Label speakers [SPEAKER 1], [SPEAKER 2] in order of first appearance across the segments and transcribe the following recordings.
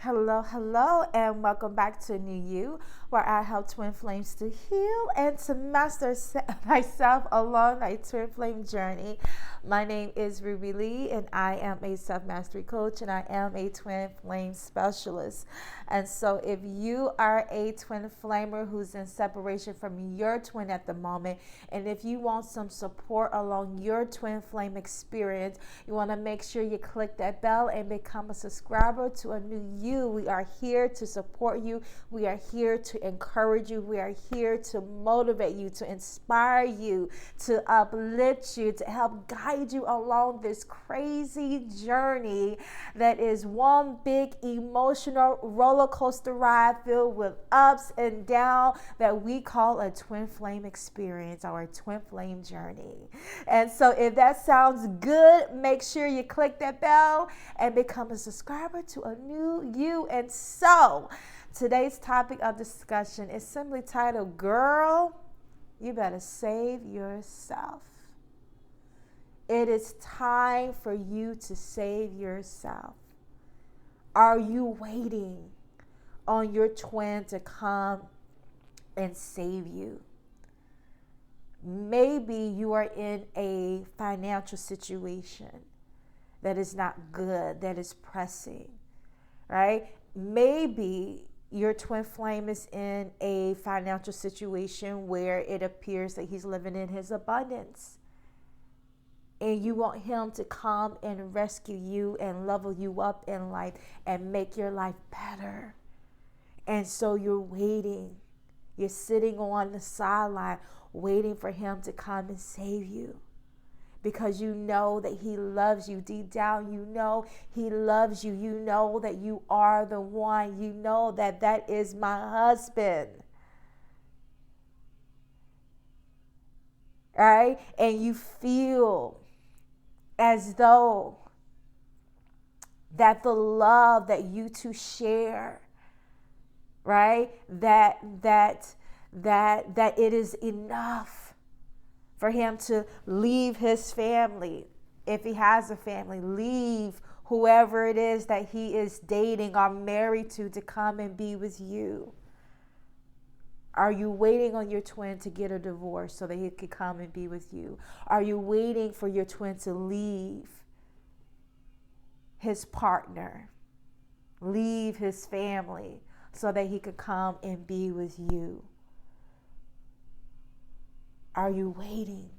[SPEAKER 1] Hello, hello, and welcome back to New You, where I help twin flames to heal and to master myself along my twin flame journey. My name is Ruby Lee, and I am a self mastery coach, and I am a twin flame specialist. And so, if you are a twin flamer who's in separation from your twin at the moment, and if you want some support along your twin flame experience, you want to make sure you click that bell and become a subscriber to a new you. We are here to support you. We are here to encourage you. We are here to motivate you, to inspire you, to uplift you, to help guide you along this crazy journey that is one big emotional roller coaster ride filled with ups and downs that we call a twin flame experience, our twin flame journey. And so if that sounds good, make sure you click that bell and become a subscriber to a new you. And so today's topic of discussion is simply titled, Girl, You Better Save Yourself. It is time for you to save yourself. Are you waiting on your twin to come and save you? Maybe you are in a financial situation that is not good, that is pressing, right? Maybe your twin flame is in a financial situation where it appears that he's living in his abundance. And you want him to come and rescue you and level you up in life and make your life better. And so you're waiting. You're sitting on the sideline waiting for him to come and save you. Because you know that he loves you. Deep down, you know he loves you. You know that you are the one. You know that that is my husband. Right? And you feel as though that the love that you two share, right? That it is enough for him to leave his family, if he has a family, leave whoever it is that he is dating or married to come and be with you. Are you waiting on your twin to get a divorce so that he could come and be with you? Are you waiting for your twin to leave his partner, leave his family so that he could come and be with you? Are you waiting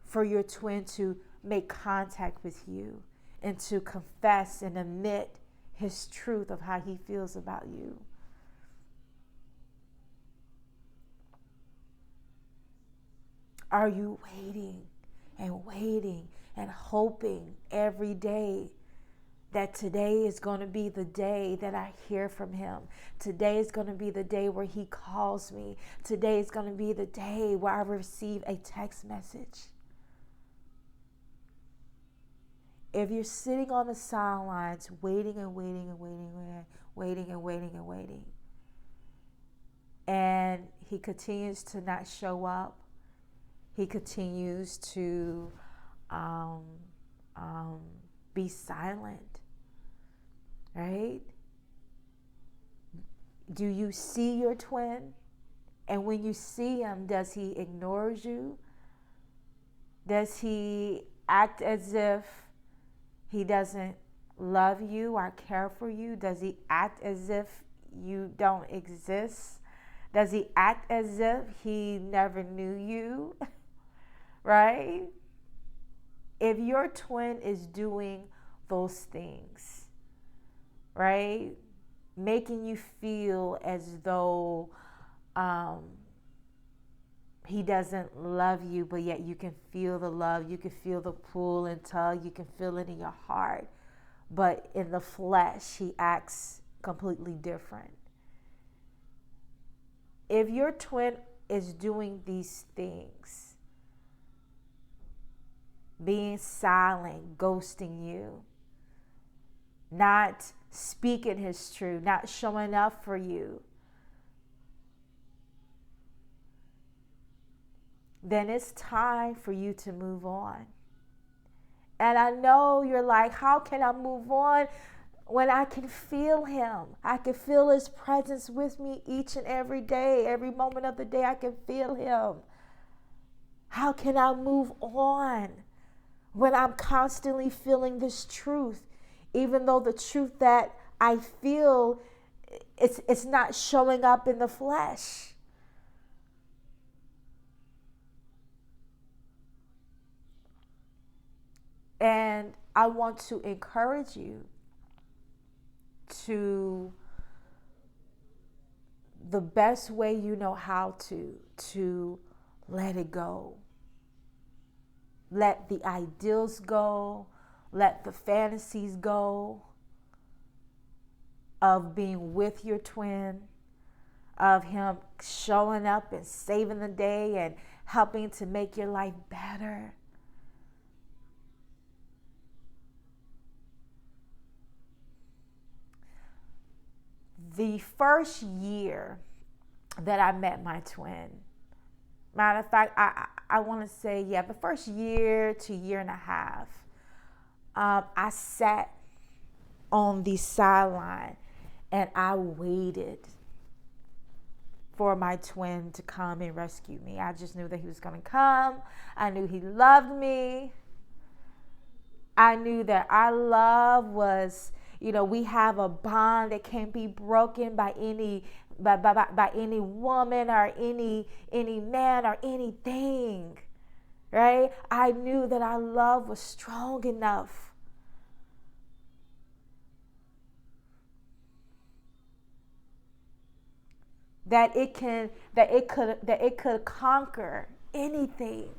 [SPEAKER 1] for your twin to make contact with you and to confess and admit his truth of how he feels about you? Are you waiting and hoping every day that today is going to be the day that I hear from him? Today is going to be the day where he calls me. Today is going to be the day where I receive a text message. If you're sitting on the sidelines waiting and waiting and waiting and waiting, and he continues to not show up, he continues to be silent, right? Do you see your twin? And when you see him, does he ignore you? Does he act as if he doesn't love you or care for you? Does he act as if you don't exist? Does he act as if he never knew you? Right? If your twin is doing those things, right, making you feel as though he doesn't love you, but yet you can feel the love, you can feel the pull and tug, you can feel it in your heart, but in the flesh, he acts completely different. If your twin is doing these things, being silent, ghosting you, not speaking his truth, not showing up for you, then it's time for you to move on. And I know you're like, how can I move on? When I can feel him, I can feel his presence with me each and every day, every moment of the day, I can feel him. How can I move on when I'm constantly feeling this truth, even though the truth that I feel, it's not showing up in the flesh? And I want to encourage you to, the best way you know how to let it go. Let the ideals go. Let the fantasies go of being with your twin, of him showing up and saving the day and helping to make your life better. The first year that I met my twin, matter of fact, I want to say, yeah, the first year to year and a half, I sat on the sideline and I waited for my twin to come and rescue me. I just knew that he was going to come. I knew he loved me. I knew that our love was, we have a bond that can't be broken by any by any woman or any man or anything. Right? I knew that our love was strong enough that it could conquer anything.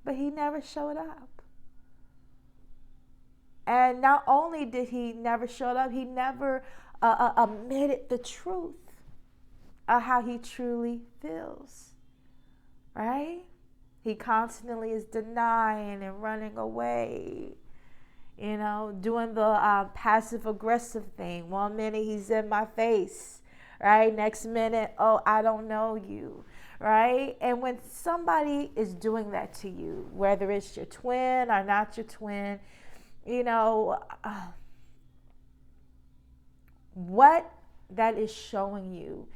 [SPEAKER 1] But he never showed up. And not only did he never show up, he never admitted the truth of how he truly feels. Right? He constantly is denying and running away. Doing the passive aggressive thing. One minute he's in my face, right? Next minute, oh, I don't know you, right? And when somebody is doing that to you, whether it's your twin or not your twin, what that is showing you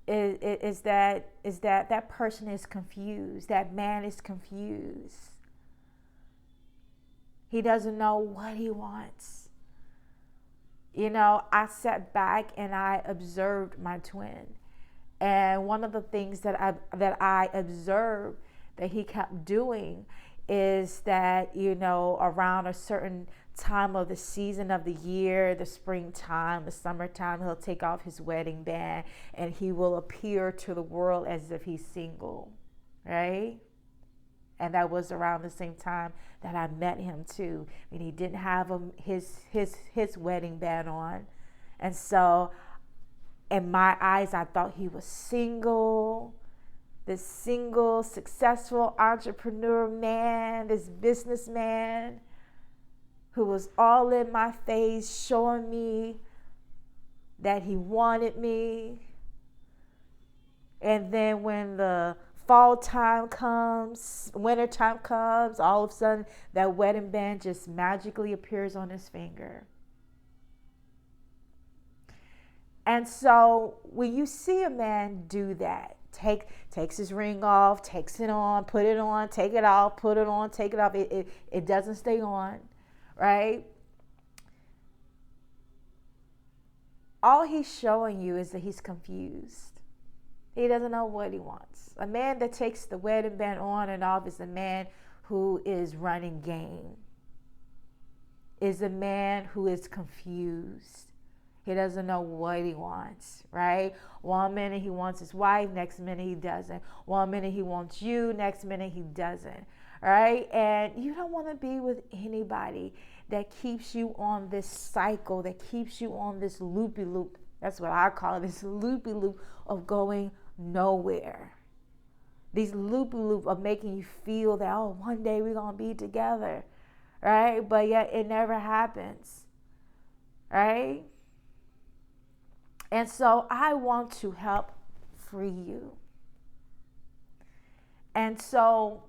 [SPEAKER 1] is that person is confused. That man is confused. He doesn't know what he wants. I sat back and I observed my twin. And one of the things that I observed that he kept doing is that, around a certain time of the season of the year, the springtime, the summertime, he'll take off his wedding band and he will appear to the world as if he's single, right? And that was around the same time that I met him too. And he didn't have his wedding band on. And so in my eyes, I thought he was single. This single, successful entrepreneur man, this businessman who was all in my face, showing me that he wanted me. And then when the fall time comes, winter time comes, all of a sudden that wedding band just magically appears on his finger. And so when you see a man do that, takes his ring off, takes it on, put it on, take it off, put it on, take it off, it doesn't stay on, right? All he's showing you is that he's confused. He doesn't know what he wants. A man that takes the wedding band on and off is a man who is running game, is a man who is confused. He doesn't know what he wants, right? One minute he wants his wife, next minute he doesn't. One minute he wants you, next minute he doesn't, right? And you don't want to be with anybody that keeps you on this cycle, that keeps you on this loopy-loop. That's what I call it, this loopy-loop of going nowhere. These loopy-loop of making you feel that, oh, one day we're going to be together, right? But yet it never happens, right? And so I want to help free you. And so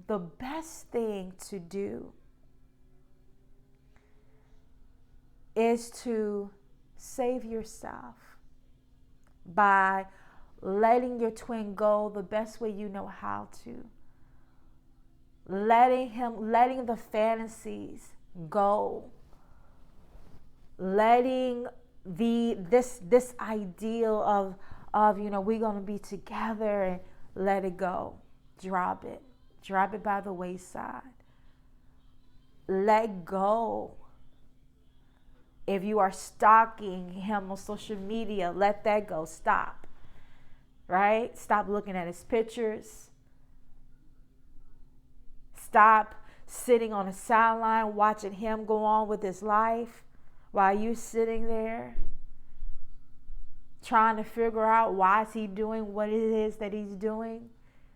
[SPEAKER 1] the best thing to do is to save yourself by letting your twin go the best way you know how to. Letting the fantasies go. Letting this ideal of we're gonna be together, and let it go. Drop it. Drop it by the wayside. Let go. If you are stalking him on social media, let that go. Stop. Right? Stop looking at his pictures. Stop sitting on a sideline watching him go on with his life while you're sitting there trying to figure out why is he doing what it is that he's doing.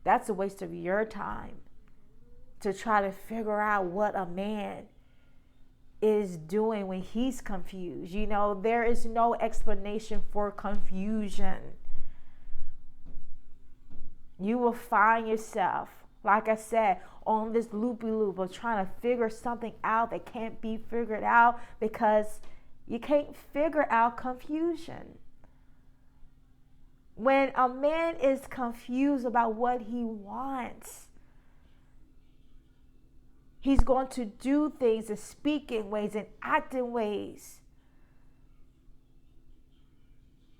[SPEAKER 1] That's a waste of your time to try to figure out what a man is doing when he's confused. There is no explanation for confusion. You will find yourself, like I said, on this loopy-loop of trying to figure something out that can't be figured out because you can't figure out confusion. When a man is confused about what he wants, he's going to do things and speak in ways and act in ways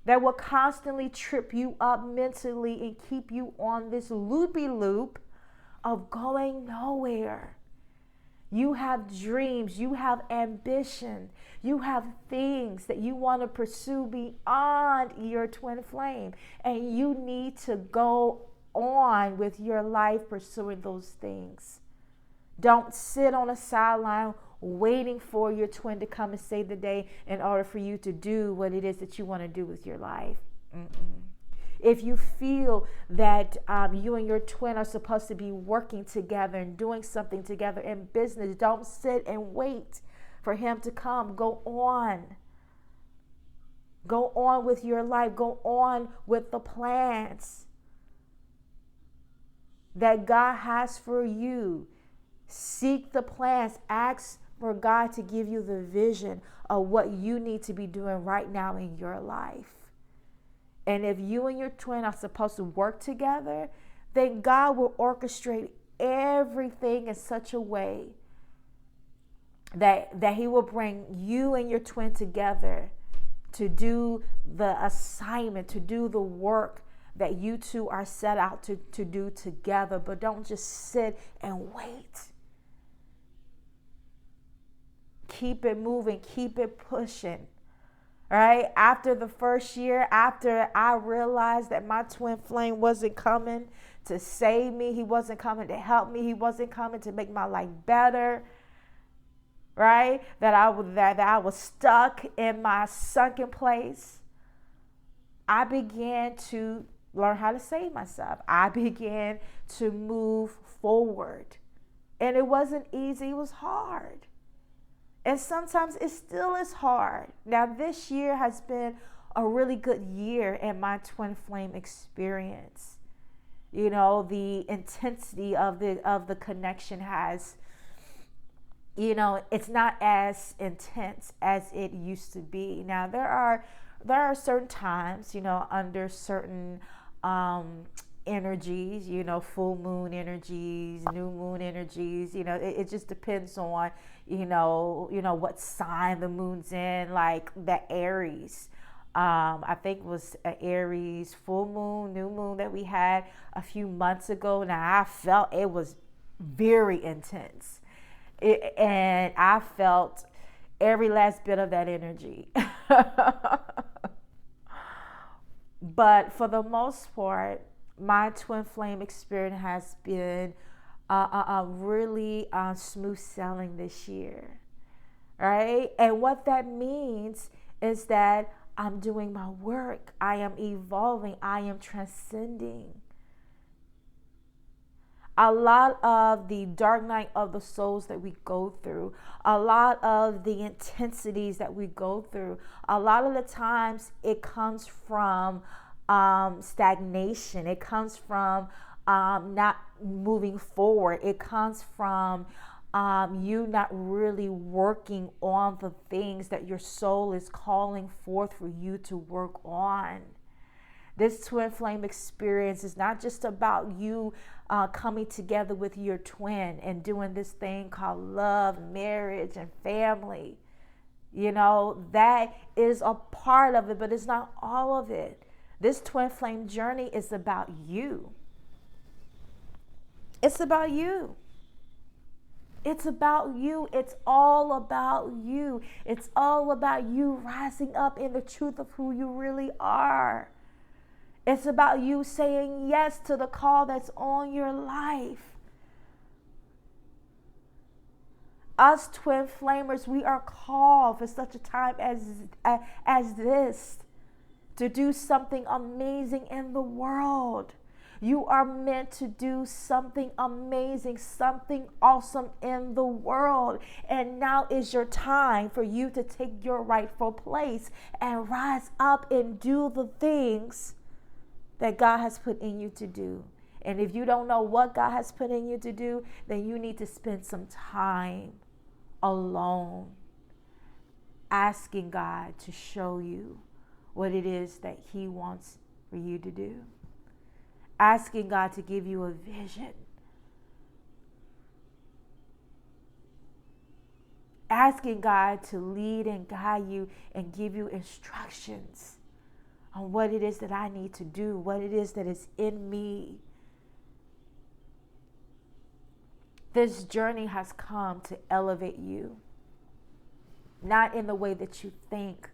[SPEAKER 1] that will constantly trip you up mentally and keep you on this loopy loop of going nowhere. You have dreams, you have ambition, you have things that you want to pursue beyond your twin flame, and you need to go on with your life pursuing those things. Don't sit on a sideline waiting for your twin to come and save the day in order for you to do what it is that you want to do with your life. If you feel that you and your twin are supposed to be working together and doing something together in business, don't sit and wait for him to come. Go on. Go on with your life. Go on with the plans that God has for you. Seek the plans. Ask for God to give you the vision of what you need to be doing right now in your life. And if you and your twin are supposed to work together, then God will orchestrate everything in such a way that he will bring you and your twin together to do the assignment, to do the work that you two are set out to do together. But don't just sit and wait. Keep it moving. Keep it pushing. Right? After the first year, after I realized that my twin flame wasn't coming to save me, he wasn't coming to help me, he wasn't coming to make my life better, right? That I was stuck in my sunken place, I began to learn how to save myself. I began to move forward. And it wasn't easy, it was hard. And sometimes it still is hard. Now, this year has been a really good year in my twin flame experience. The intensity of the connection has, it's not as intense as it used to be. Now, there are certain times, under certain energies, full moon energies, new moon energies, it just depends on, what sign the moon's in, like the Aries. I think it was an Aries full moon, new moon that we had a few months ago. Now I felt it was very intense. And I felt every last bit of that energy. But for the most part, my twin flame experience has been really smooth sailing this year, right? And what that means is that I'm doing my work. I am evolving. I am transcending. A lot of the dark night of the souls that we go through, a lot of the intensities that we go through, a lot of the times it comes from stagnation. It comes from not moving forward. It comes from you not really working on the things that your soul is calling forth for you to work on. This twin flame experience is not just about you coming together with your twin and doing this thing called love, marriage, and family. You know, that is a part of it, but it's not all of it. This twin flame journey is about you. It's about you. It's about you. It's all about you. It's all about you rising up in the truth of who you really are. It's about you saying yes to the call that's on your life. Us twin flamers, we are called for such a time as this to do something amazing in the world. You are meant to do something amazing, something awesome in the world. And now is your time for you to take your rightful place and rise up and do the things that God has put in you to do. And if you don't know what God has put in you to do, then you need to spend some time alone, asking God to show you what it is that He wants for you to do. Asking God to give you a vision. Asking God to lead and guide you and give you instructions on what it is that I need to do, what it is that is in me. This journey has come to elevate you, not in the way that you think,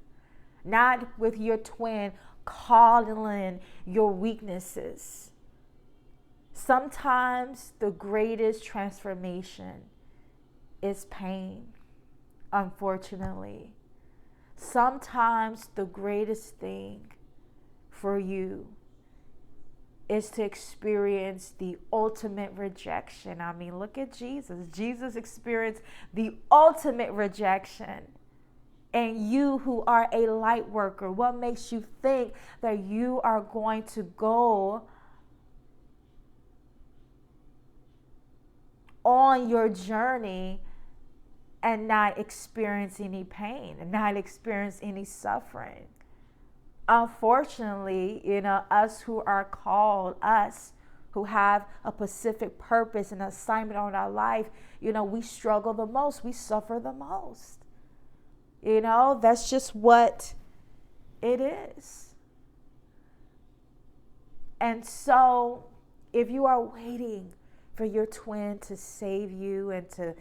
[SPEAKER 1] not with your twin calling your weaknesses. Sometimes the greatest transformation is pain, unfortunately. Sometimes the greatest thing for you is to experience the ultimate rejection. I mean, look at Jesus. Jesus experienced the ultimate rejection. And you who are a light worker, what makes you think that you are going to go on your journey and not experience any pain and not experience any suffering? Unfortunately, us who are called, us who have a specific purpose and assignment on our life, we struggle the most. We suffer the most. That's just what it is. And so if you are waiting for your twin to save you and to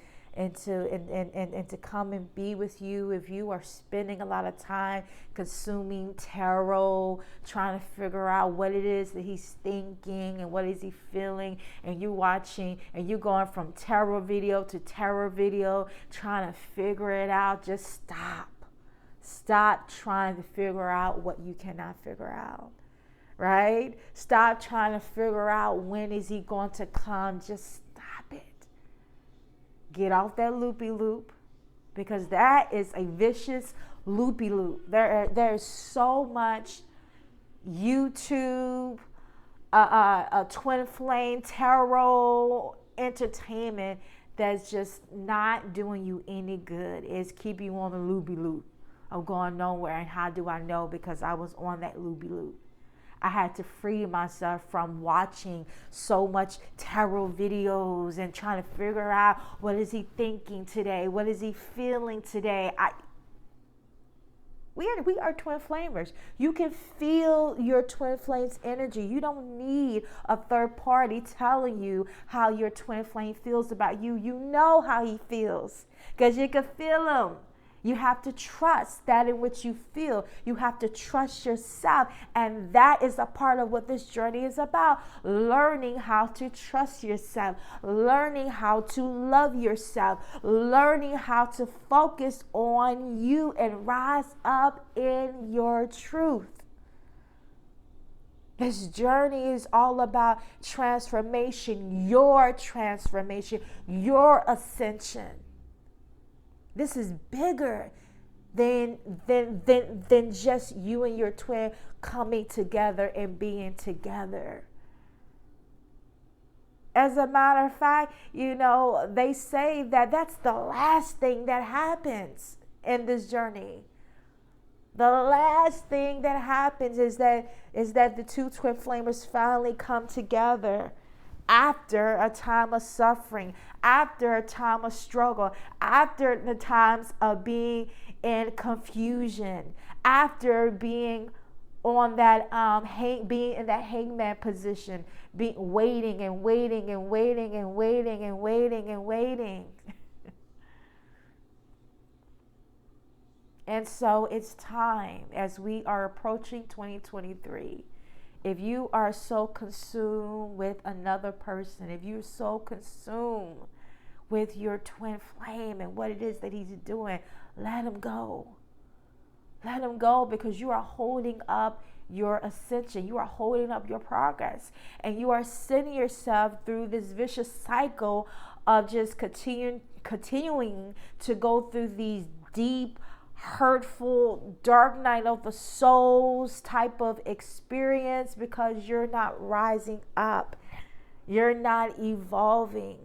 [SPEAKER 1] come and be with you, if you are spending a lot of time consuming tarot, trying to figure out what it is that he's thinking and what is he feeling, and you watching and you going from tarot video to tarot video trying to figure it out, just stop trying to figure out what you cannot figure out. Right? Stop trying to figure out when is he going to come. Just stop it. Get off that loopy loop, because that is a vicious loopy loop. There's so much YouTube, a twin flame tarot entertainment that's just not doing you any good. It's keeping you on the loopy loop of going nowhere. And how do I know? Because I was on that loopy loop. I had to free myself from watching so much tarot videos and trying to figure out, what is he thinking today? What is he feeling today? We are twin flamers. You can feel your twin flame's energy. You don't need a third party telling you how your twin flame feels about you. You know how he feels because you can feel him. You have to trust that in which you feel. You have to trust yourself. And that is a part of what this journey is about. Learning how to trust yourself. Learning how to love yourself. Learning how to focus on you and rise up in your truth. This journey is all about transformation, your ascension. This is bigger than just you and your twin coming together and being together. As a matter of fact, they say that that's the last thing that happens in this journey. The last thing that happens is that the two twin flamers finally come together after a time of suffering, after a time of struggle, after the times of being in confusion, after being on that being in that hangman position, waiting and waiting and waiting and waiting and waiting and waiting. And so it's time, as we are approaching 2023. If you are so consumed with another person, if you're so consumed with your twin flame and what it is that he's doing, let him go. Let him go, because you are holding up your ascension. You are holding up your progress. And you are sending yourself through this vicious cycle of just continuing to go through these deep, hurtful, dark night of the souls type of experience, because you're not rising up. You're not evolving.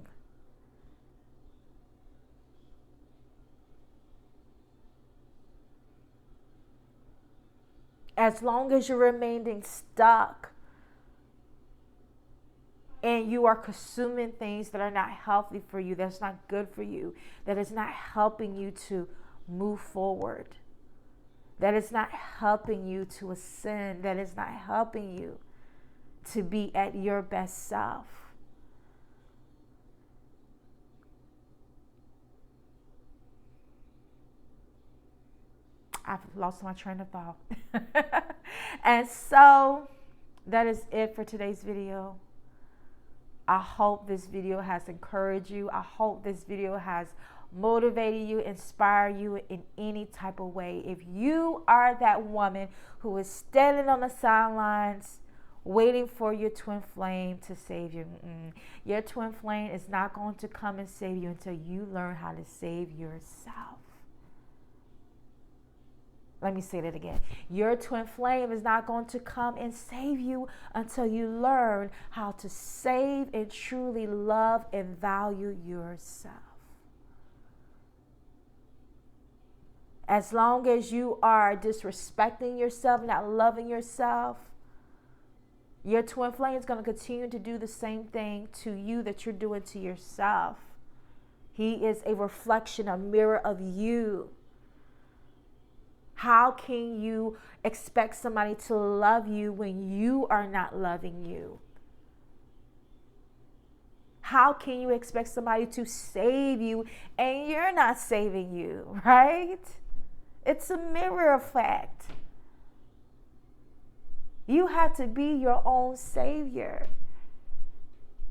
[SPEAKER 1] As long as you're remaining stuck and you are consuming things that are not healthy for you, that's not good for you, that is not helping you to move forward, that is not helping you to ascend, that is not helping you to be at your best self. I've lost my train of thought. And so that is it for today's video. I hope this video has encouraged you. I hope this video has motivated you, inspired you in any type of way. If you are that woman who is standing on the sidelines waiting for your twin flame to save you, your twin flame is not going to come and save you until you learn how to save yourself. Let me say that again. Your twin flame is not going to come and save you until you learn how to save and truly love and value yourself. As long as you are disrespecting yourself, not loving yourself, your twin flame is going to continue to do the same thing to you that you're doing to yourself. He is a reflection, a mirror of you. How can you expect somebody to love you when you are not loving you? How can you expect somebody to save you and you're not saving you, right? It's a mirror effect. You have to be your own savior.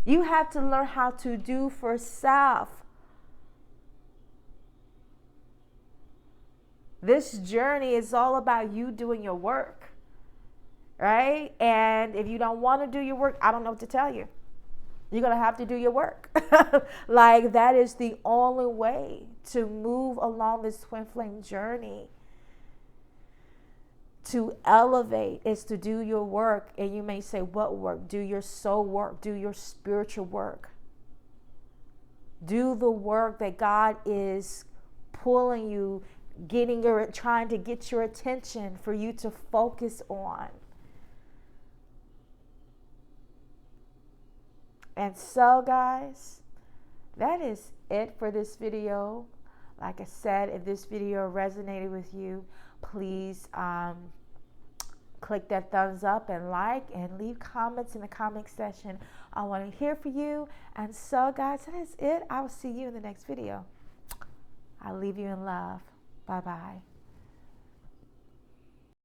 [SPEAKER 1] You have to learn how to do for self. This journey is all about you doing your work, right? And if you don't want to do your work, I don't know what to tell you. You're going to have to do your work. Like, that is the only way to move along this twin flame journey. To elevate is to do your work. And you may say, what work? Do your soul work. Do your spiritual work. Do the work that God is pulling you, trying to get your attention for you to focus on. And so, guys, that is it for this video. Like I said, if this video resonated with you, please click that thumbs up and like, and leave comments in the comment section. I want to hear from you. And so, guys, that is it. I will see you in the next video. I'll leave you in love. Bye-bye.